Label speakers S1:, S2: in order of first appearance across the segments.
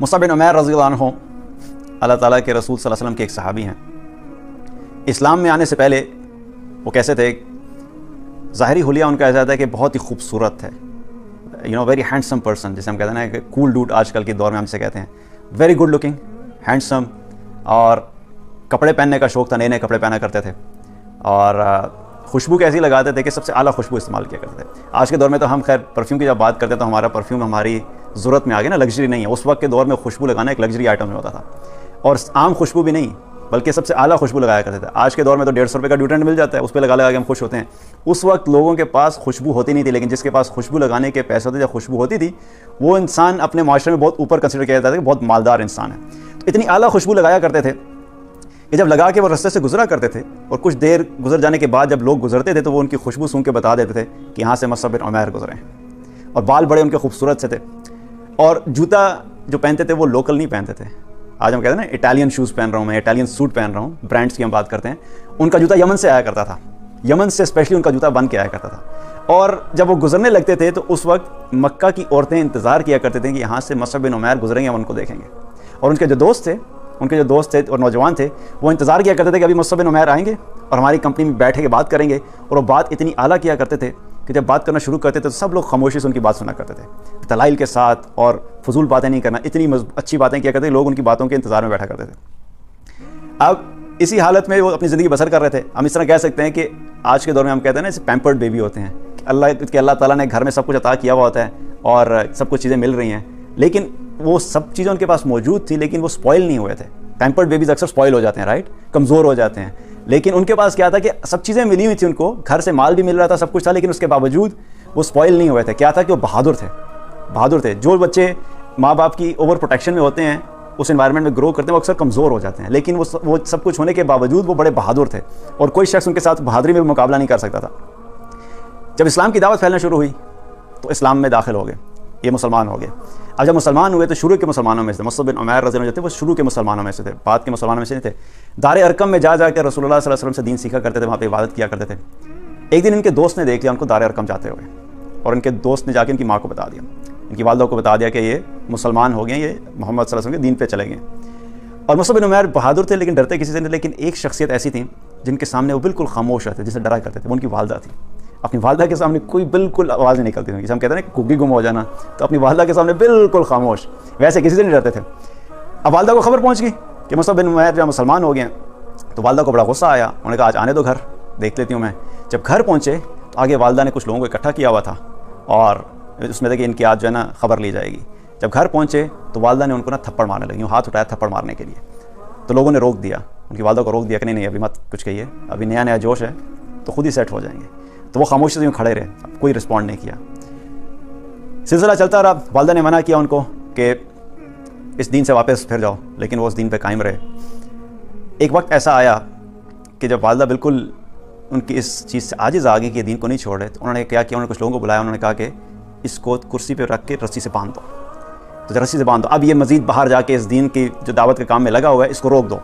S1: مصعب بن عمیر رضی اللہ عنہ اللہ تعالیٰ کے رسول صلی اللہ علیہ وسلم کے ایک صحابی ہیں. اسلام میں آنے سے پہلے وہ کیسے تھے؟ ظاہری حلیہ ان کا ایسا تھا کہ بہت ہی خوبصورت ہے، ویری ہینڈسم پرسن، جسے ہم کہتے ہیں نا کہ کول ڈوڈ آج کل کے دور میں ہم سے کہتے ہیں. ویری گڈ لکنگ، ہینڈسم، اور کپڑے پہننے کا شوق تھا، نئے نئے کپڑے پہنا کرتے تھے، اور خوشبو کیسی لگاتے تھے کہ سب سے اعلیٰ خوشبو استعمال کیا کرتے تھے. آج کے دور میں تو ہم خیر پرفیوم کی جب بات کرتے ہیں تو ہمارا پرفیوم ہماری ضرورت میں آ گیا نا، لگژری نہیں ہے. اس وقت کے دور میں خوشبو لگانا ایک لگژری آئٹم میں ہوتا تھا، اور عام خوشبو بھی نہیں بلکہ سب سے اعلیٰ خوشبو لگایا کرتے تھے. آج کے دور میں تو 150 روپے کا ڈیوڈرنٹ مل جاتا ہے، اس پہ لگا کے ہم خوش ہوتے ہیں. اس وقت لوگوں کے پاس خوشبو ہوتی نہیں تھی، لیکن جس کے پاس خوشبو لگانے کے پیسے ہوتے تھے، خوشبو ہوتی تھی، وہ انسان اپنے معاشرے میں بہت اوپر کنسیڈر کیا جاتا تھا کہ بہت مالدار انسان ہے. تو اتنی اعلیٰ خوشبو لگایا کرتے تھے کہ جب لگا کے وہ رستے سے گزرا کرتے تھے، اور کچھ دیر گزر جانے کے بعد جب لوگ گزرتے تھے تو وہ ان کی خوشبو سونگھ کے بتا دیتے تھے کہ یہاں سے مصعب بن عمیر گزرے ہیں. اور بال بڑے ان کے خوبصورت سے تھے، اور جوتا جو پہنتے تھے وہ لوکل نہیں پہنتے تھے. آج ہم کہتے ہیں نا اٹالین شوز پہن رہا ہوں میں، اٹالین سوٹ پہن رہا ہوں، برانڈس کی ہم بات کرتے ہیں. ان کا جوتا یمن سے آیا کرتا تھا، یمن سے اسپیشلی ان کا جوتا بن کے آیا کرتا تھا. اور جب وہ گزرنے لگتے تھے تو اس وقت مکہ کی عورتیں انتظار کیا کرتے تھے کہ یہاں سے مصعب بن عمیر گزریں گے، ہم ان کو دیکھیں گے. اور ان کے جو دوست تھے اور نوجوان تھے وہ انتظار کیا کرتے تھے کہ ابھی مصعب بن عمیر آئیں گے اور ہماری کمپنی میں بیٹھے کے بات کریں گے. اور وہ بات اتنی اعلیٰ کیا کرتے تھے کہ جب بات کرنا شروع کرتے تھے تو سب لوگ خاموشی سے ان کی بات سنا کرتے تھے، دلائل کے ساتھ، اور فضول باتیں نہیں کرنا، اتنی اچھی باتیں کیا کرتے تھے، لوگ ان کی باتوں کے انتظار میں بیٹھا کرتے تھے. اب اسی حالت میں وہ اپنی زندگی بسر کر رہے تھے. ہم اس طرح کہہ سکتے ہیں کہ آج کے دور میں ہم کہتے ہیں نا اسے پیمپرڈ بیبی ہوتے ہیں کہ اللہ تعالیٰ نے گھر میں سب کچھ عطا کیا ہوا ہوتا ہے اور سب کچھ چیزیں مل رہی ہیں، لیکن وہ سب چیزیں ان کے پاس موجود تھی لیکن وہ سپوائل نہیں ہوئے تھے. پیمپرڈ بیبیز اکثر سپوائل ہو جاتے ہیں، رائٹ، کمزور ہو جاتے ہیں. لیکن ان کے پاس کیا تھا کہ سب چیزیں ملی ہوئی تھی، ان کو گھر سے مال بھی مل رہا تھا، سب کچھ تھا، لیکن اس کے باوجود وہ سپوائل نہیں ہوئے تھے. کیا تھا کہ وہ بہادر تھے. جو بچے ماں باپ کی اوور پروٹیکشن میں ہوتے ہیں، اس انوائرمنٹ میں گرو کرتے ہیں، وہ اکثر کمزور ہو جاتے ہیں، لیکن وہ سب کچھ ہونے کے باوجود وہ بڑے بہادر تھے، اور کوئی شخص ان کے ساتھ بہادری میں بھی مقابلہ نہیں کر سکتا تھا. جب اسلام کی دعوت پھیلنا شروع ہوئی تو اسلام میں داخل ہو گئے، یہ مسلمان ہو گئے. اب جب مسلمان ہوئے تو شروع کے مسلمانوں میں سے مصعب بن عمیر رضی اللہ عنہ جو تھے وہ شروع کے مسلمانوں میں سے تھے، بعد کے مسلمانوں میں سے نہیں تھے. دار ارقم میں جا کے رسول اللہ صلی اللہ علیہ وسلم سے دین سیکھا کرتے تھے، وہاں پہ عبادت کیا کرتے تھے. ایک دن ان کے دوست نے دیکھ لیا ان کو دار ارقم جاتے ہوئے، اور ان کے دوست نے جا کے ان کی ماں کو بتا دیا، ان کی والدہ کو بتا دیا کہ یہ مسلمان ہو گئے، یہ محمد صلی اللہ علیہ وسلم کے دین پہ چلے گئے. اور مصعب بن عمیر بہادر تھے لیکن ڈرتے کسی سے نہیں. لیکن ایک شخصیت ایسی تھی جن کے سامنے وہ بالکل خاموش رہتے، جسے ڈرا کرتے تھے، وہ ان کی والدہ تھی. اپنی والدہ کے سامنے کوئی بالکل آواز نہیں نکلتی تھی، جسے ہم کہتے ہیں نا کہ گگی گم ہو جانا، تو اپنی والدہ کے سامنے بالکل خاموش، ویسے کسی سے نہیں ڈرتے تھے. اب والدہ کو خبر پہنچ گئی کہ مصعب بن عمیر جو مسلمان ہو گئے ہیں، تو والدہ کو بڑا غصہ آیا. انہوں نے کہا آج آنے دو گھر، دیکھ لیتی ہوں میں. جب گھر پہنچے تو آگے والدہ نے کچھ لوگوں کو اکٹھا کیا ہوا تھا، اور اس میں تھا کہ ان کی آج جو ہے نا خبر لی جائے گی. جب گھر پہنچے تو والدہ نے ان کو نا تھپڑ مارنے لگی، ہاتھ اٹھایا تھپڑ مارنے کے لیے. تو لوگوں نے روک دیا، ان کی والدہ کو روک دیا کہ نہیں ابھی مت کچھ کہیے، ابھی نیا جوش ہے تو خود ہی سیٹ ہو جائیں گے. تو وہ خاموشی سے یوں کھڑے رہے، کوئی رسپونڈ نہیں کیا. سلسلہ چلتا رہا. والدہ نے منع کیا ان کو کہ اس دین سے واپس پھر جاؤ، لیکن وہ اس دین پہ قائم رہے. ایک وقت ایسا آیا کہ جب والدہ بالکل ان کی اس چیز سے عاجز آ گئی کہ دین کو نہیں چھوڑ رہے، تو انہوں نے کیا کیا، انہوں نے کچھ لوگوں کو بلایا، انہوں نے کہا کہ اس کو کرسی پہ رکھ کے رسی سے باندھ دو. تو رسی سے باندھ دو، اب یہ مزید باہر جا کے اس دین کی جو دعوت کے کام میں لگا ہوا ہے اس کو روک دو.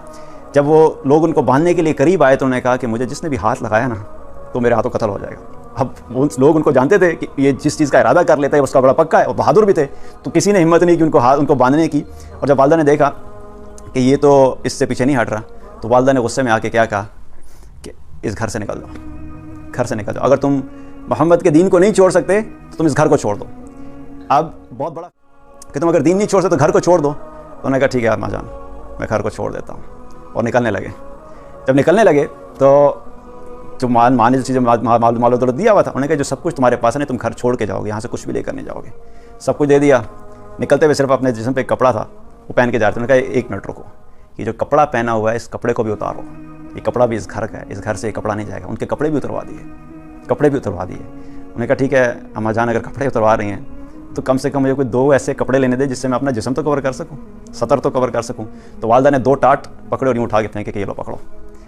S1: جب وہ لوگ ان کو باندھنے کے لیے قریب آئے تو انہوں نے کہا کہ مجھے جس نے بھی ہاتھ لگایا نا تو میرے ہاتھوں قتل ہو جائے گا. اب لوگ ان کو جانتے تھے کہ یہ جس چیز کا ارادہ کر لیتا ہے اس کا بڑا پکا ہے، اور بہادر بھی تھے، تو کسی نے ہمت نہیں کی ان کو باندھنے کی. اور جب والدہ نے دیکھا کہ یہ تو اس سے پیچھے نہیں ہٹ رہا، تو والدہ نے غصے میں آ کے کیا کہا کہ اس گھر سے نکل جاؤ، گھر سے نکل جاؤ. اگر تم محمد کے دین کو نہیں چھوڑ سکتے تو تم اس گھر کو چھوڑ دو. اب بہت بڑا کہ تم اگر دین نہیں چھوڑ سکتے تو گھر کو چھوڑ دو. تو انہوں نے کہا ٹھیک ہے اماں جان، میں گھر کو چھوڑ دیتا ہوں، اور نکلنے لگے. جب نکلنے لگے تو جو ماں نے جو چیزیں مال و دولت دیا ہوا تھا، انہوں نے کہا جو سب کچھ تمہارے پاس ہے تم گھر چھوڑ کے جاؤ گے، یہاں سے کچھ بھی لے کر نہیں جاؤ گے. سب کچھ دے دیا. نکلتے ہوئے صرف اپنے جسم پہ ایک کپڑا تھا وہ پہن کے جا رہے تھے. انہوں نے کہا ایک منٹ رکو، یہ جو کپڑا پہنا ہوا ہے اس کپڑے کو بھی اتارو، یہ کپڑا بھی اس گھر کا ہے، اس گھر سے یہ کپڑا نہیں جائے گا. ان کے کپڑے بھی اتروا دیے. انہوں نے کہا ٹھیک ہے اماں جان، اگر کپڑے اتروا رہی ہیں تو کم سے کم مجھے کوئی 2 ایسے کپڑے لینے دیں جس سے میں اپنا جسم تو کور کر سکوں، سطر تو کور کر سکوں. تو والدہ نے 2 ٹاٹ پکڑے اور یوں اٹھا کے پھینکے کہ یہ لو پکڑو.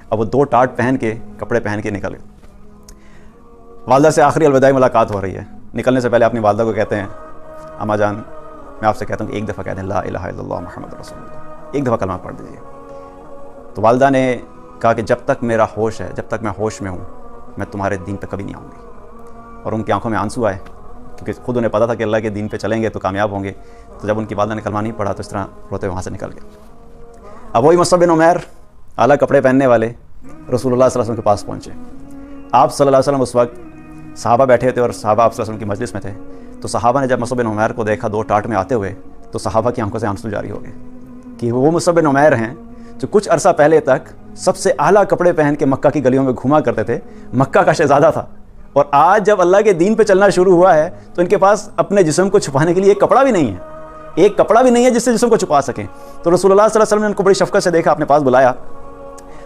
S1: اب وہ 2 ٹاٹ پہن کے کپڑے پہن کے نکل گئے. والدہ سے آخری الوداعی ملاقات ہو رہی ہے. نکلنے سے پہلے اپنی والدہ کو کہتے ہیں اماں جان میں آپ سے کہتا ہوں کہ ایک دفعہ کہہ دیں لا الہ الا اللہ محمد رسول اللہ، ایک دفعہ کلمہ پڑھ دیجیے. تو والدہ نے کہا کہ جب تک میرا ہوش ہے، جب تک میں ہوش میں ہوں، میں تمہارے دین پہ کبھی نہیں آؤں گی. اور ان کی آنکھوں میں آنسو آئے کیونکہ خود انہیں پتا تھا کہ اللہ کے دین پہ چلیں گے تو کامیاب ہوں گے. تو جب ان کی والدہ نے کلمہ نہیں پڑھا تو اس طرح روتے وہاں سے نکل گئے. اب وہی مصعب بن عمیر اعلیٰ کپڑے پہننے والے رسول اللہ صلی اللہ علیہ وسلم کے پاس پہنچے. آپ صلی اللہ علیہ وسلم اس وقت صحابہ بیٹھے تھے اور صحابہ آپ صلی اللہ علیہ وسلم کی مجلس میں تھے. تو صحابہ نے جب مصعب بن عمیر کو دیکھا 2 ٹاٹ میں آتے ہوئے تو صحابہ کی آنکھوں سے آنسو جاری ہو گئے کہ وہ مصعب بن عمیر ہیں جو کچھ عرصہ پہلے تک سب سے اعلیٰ کپڑے پہن کے مکہ کی گلیوں میں گھوما کرتے تھے, مکہ کا شہزادہ تھا, اور آج جب اللہ کے دین پہ چلنا شروع ہوا ہے تو ان کے پاس اپنے جسم کو چھپانے کے لیے ایک کپڑا بھی نہیں ہے, ایک کپڑا بھی نہیں ہے جس سے جسم کو چھپا سکیں. تو رسول اللہ صلی اللہ علیہ وسلم نے ان کو بڑی شفقت سے دیکھا, اپنے پاس بلایا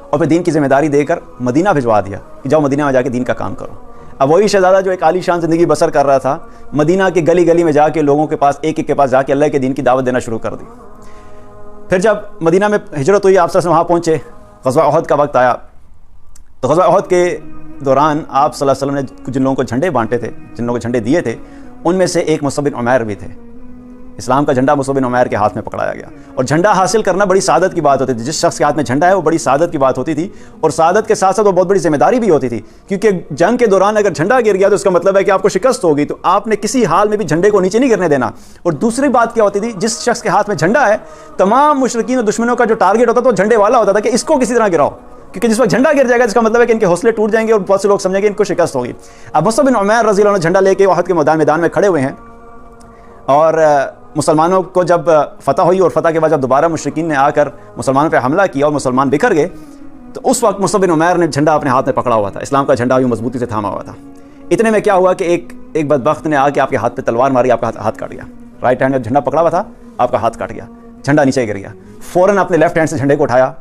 S1: اور پھر دین کی ذمہ داری دے کر مدینہ بھجوا دیا کہ جاؤ مدینہ میں جا کے دین کا کام کرو. اب وہی شہزادہ جو ایک عالی شان زندگی بسر کر رہا تھا, مدینہ کے گلی گلی میں جا کے لوگوں کے پاس ایک ایک کے پاس جا کے اللہ کے دین کی دعوت دینا شروع کر دی. پھر جب مدینہ میں ہجرت ہوئی, آپ صلی اللہ علیہ وسلم وہاں پہنچے, غزوہ احد کا وقت آیا. تو غزوہ احد کے دوران آپ صلی اللہ علیہ وسلم نے جن لوگوں کو جھنڈے بانٹے تھے, جن لوگوں کو جھنڈے دیے تھے, ان میں سے ایک مصعب بن عمیر بھی تھے. اسلام کا جھنڈا مصعب بن عمیر کے ہاتھ میں پکڑایا گیا, اور جھنڈا حاصل کرنا بڑی سعادت کی بات ہوتی تھی. جس شخص کے ہاتھ میں جھنڈا ہے وہ بڑی سعادت کی بات ہوتی تھی, اور سعادت کے ساتھ ساتھ وہ بہت بڑی ذمہ داری بھی ہوتی تھی, کیونکہ جنگ کے دوران اگر جھنڈا گر گیا تو اس کا مطلب ہے کہ آپ کو شکست ہوگی, تو آپ نے کسی حال میں بھی جھنڈے کو نیچے نہیں گرنے دینا. اور دوسری بات کیا ہوتی تھی, جس شخص کے ہاتھ میں جھنڈا ہے تمام مشرکین اور دشمنوں کا جو ٹارگٹ ہوتا تھا وہ جھنڈے والا ہوتا تھا کہ اس کو کسی طرح گراؤ, کیونکہ جس وقت جھنڈا گر جائے گا اس کا مطلب ہے کہ ان کے حوصلے ٹوٹ جائیں گے اور بہت سے لوگ سمجھیں گے ان کو شکست ہوگی. اب مصعب بن عمیر رضی اللہ عنہ جھنڈا لے کے احد کے میدان میں کھڑے ہوئے ہیں, اور مسلمانوں کو جب فتح ہوئی اور فتح کے بعد جب دوبارہ مشرکین نے آ کر مسلمانوں پہ حملہ کیا اور مسلمان بکھر گئے, تو اس وقت مصعب بن عمیر نے جھنڈا اپنے ہاتھ میں پکڑا ہوا تھا, اسلام کا جھنڈا یوں مضبوطی سے تھاما ہوا تھا. اتنے میں کیا ہوا کہ ایک بدبخت نے آ کے آپ کے ہاتھ پہ تلوار ماری, آپ کا ہاتھ کاٹ گیا. رائٹ ہینڈ میں جھنڈا پکڑا ہوا تھا, آپ کا ہاتھ کاٹ گیا, جھنڈا نیچے گر گیا. فوراً اپنے لیفٹ ہینڈ سے جھنڈے کو اٹھایا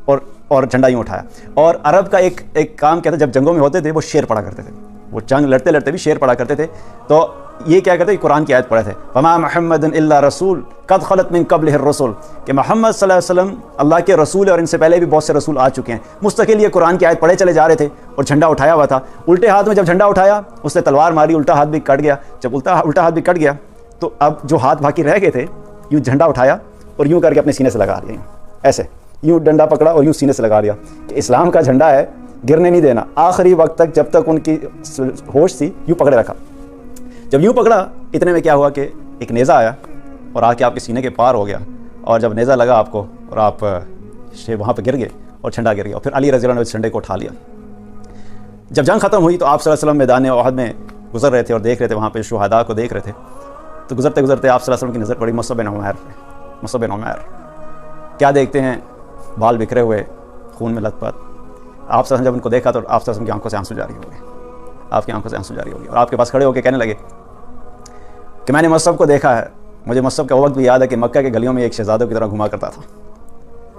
S1: اور جھنڈا یوں اٹھایا. اور عرب کا ایک کام کیا تھا, جب جنگوں میں ہوتے تھے وہ شعر پڑھا کرتے تھے, وہ جنگ لڑتے لڑتے بھی شعر پڑھا کرتے تھے. تو یہ کیا کرتے, قرآن کی آیت پڑھے تھے, وما محمد الا رسول قد خلت من قبلہ الرسل, کہ محمد صلی اللہ علیہ وسلم اللہ کے رسول ہے اور ان سے پہلے بھی بہت سے رسول آ چکے ہیں. مستقل یہ قرآن کی آیت پڑھے چلے جا رہے تھے اور جھنڈا اٹھایا ہوا تھا. الٹے ہاتھ میں جب جھنڈا اٹھایا اس نے تلوار ماری, الٹا ہاتھ بھی کٹ گیا. جب الٹا ہاتھ بھی کٹ گیا تو اب جو ہاتھ باقی رہ گئے تھے, یوں جھنڈا اٹھایا اور یوں کر کے اپنے سینے سے لگا لیا, ایسے یوں ڈنڈا پکڑا اور یوں سینے سے لگا لیا کہ اسلام کا جھنڈا ہے, گرنے نہیں دینا. آخری وقت تک جب تک ان کی ہوش تھی یوں پکڑے رکھا. جب یوں پکڑا, اتنے میں کیا ہوا کہ ایک نیزہ آیا اور آ کے آپ کے سینے کے پار ہو گیا, اور جب نیزہ لگا آپ کو اور آپ وہاں پہ گر گئے اور جھنڈا گر گیا. اور پھر علی رضی اللہ عنہ نے اس جھنڈے کو اٹھا لیا. جب جنگ ختم ہوئی تو آپ صلی اللہ علیہ وسلم میدان احد میں گزر رہے تھے اور دیکھ رہے تھے, وہاں پہ شہداء کو دیکھ رہے تھے. تو گزرتے گزرتے آپ صلی اللہ علیہ وسلم کی نظر پڑی مصعب بن عمیر پہ. مصعب بن عمیر کیا دیکھتے ہیں, بال بکھرے ہوئے, خون میں لت پت. آپ صلی اللہ علیہ وسلم جب ان کو دیکھا تو آپ صلی اللہ علیہ وسلم کی آنکھوں سے آنسو جاری ہو گئے, آپ کی آنکھوں سے آنسو جاری ہو گئے, اور آپ کے پاس کھڑے ہو کے کہنے لگے کہ میں نے مصعب کو دیکھا ہے. مجھے مصعب کا وقت بھی یاد ہے کہ مکہ کے گلیوں میں ایک شہزادوں کی طرح گھما کرتا تھا,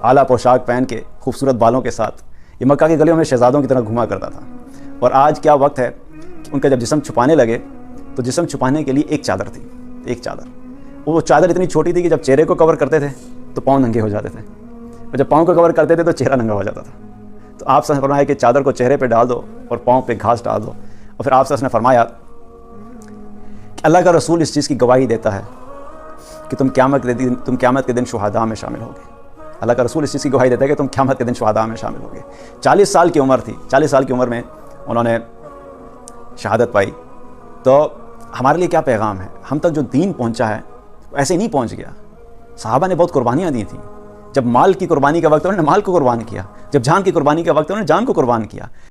S1: اعلیٰ پوشاک پہن کے خوبصورت بالوں کے ساتھ یہ مکہ کی گلیوں میں شہزادوں کی طرح گھما کرتا تھا. اور آج کیا وقت ہے کہ ان کا جب جسم چھپانے لگے تو جسم چھپانے کے لیے ایک چادر تھی, ایک چادر. وہ چادر اتنی چھوٹی تھی کہ جب چہرے کو کور کرتے تھے تو پاؤں ننگے ہو جاتے تھے, اور جب پاؤں کو کور کرتے تھے تو چہرہ ننگا ہو جاتا تھا. تو آپ صلی اللہ علیہ وسلم نے فرمایا کہ چادر کو چہرے پہ ڈال دو اور پاؤں پہ گھاس ڈال دو. اور پھر آپ صلی اللہ علیہ وسلم نے فرمایا کہ اللہ کا رسول اس چیز کی گواہی دیتا ہے کہ تم قیامت کے دن شہداء میں شامل ہوگے. اللہ کا رسول اس چیز کی گواہی دیتا ہے کہ تم قیامت کے دن شہداء میں شامل ہوگے. 40 سال کی عمر تھی, 40 سال کی عمر میں انہوں نے شہادت پائی. تو ہمارے لیے کیا پیغام ہے, ہم تک جو دین پہنچا ہے ایسے ہی نہیں پہنچ گیا. صحابہ نے بہت قربانیاں دی تھیں. جب مال کی قربانی کا وقت انہوں نے مال کو قربان کیا, جب جان کی قربانی کا وقت انہوں نے جان کو قربان کیا.